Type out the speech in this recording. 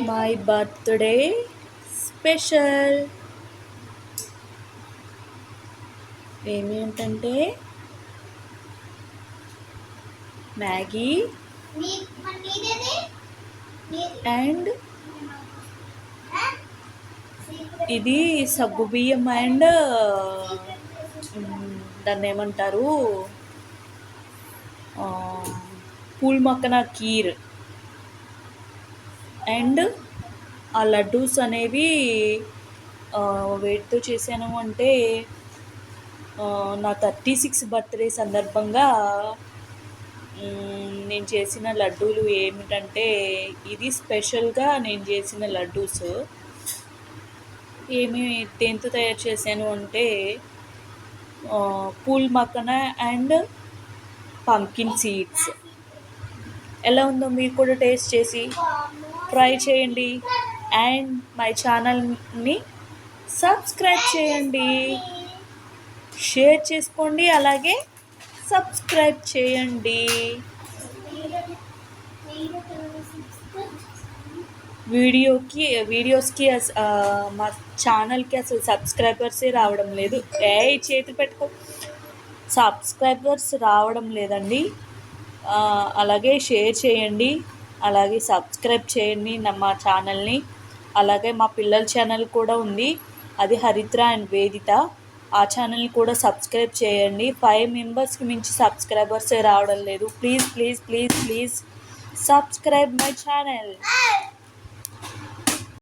My birthday special ఏమేంటంటే Maggi and ఇది సగ్గు బియ్యం అండ్ దాన్ని ఏమంటారు పూల్ మక్కన కీర్ అండ్ ఆ లడ్డూస్ అనేవి వేటితో చేశాను అంటే నా 36 బర్త్డే సందర్భంగా నేను చేసిన లడ్డూలు ఏమిటంటే ఇది స్పెషల్గా నేను చేసిన లడ్డూస్ దేంతో తయారు చేశాను అంటే pool Makkana and pumpkin seeds. ఎలా ఉందో మీరు కూడా టేస్ట్ చేసి ట్రై చేయండి అండ్ మై ఛానల్ని సబ్స్క్రైబ్ చేయండి, షేర్ చేసుకోండి, అలాగే సబ్స్క్రైబ్ చేయండి. వీడియోస్కి మా ఛానల్కి అసలు సబ్స్క్రైబర్సే రావడం లేదు. చేతి పెట్టుకో, సబ్స్క్రైబర్స్ రావడం లేదండి. అలాగే షేర్ చేయండి, అలాగే సబ్స్క్రైబ్ చేయండి మా ఛానల్ని. అలాగే మా పిల్లల ఛానల్ కూడా ఉంది, అది హరిత్ర అండ్ వేదిత. ఆ ఛానల్ని కూడా సబ్స్క్రైబ్ చేయండి. 5 మెంబర్స్కి మించి సబ్స్క్రైబర్సే రావడం లేదు. Please please please please subscribe my channel.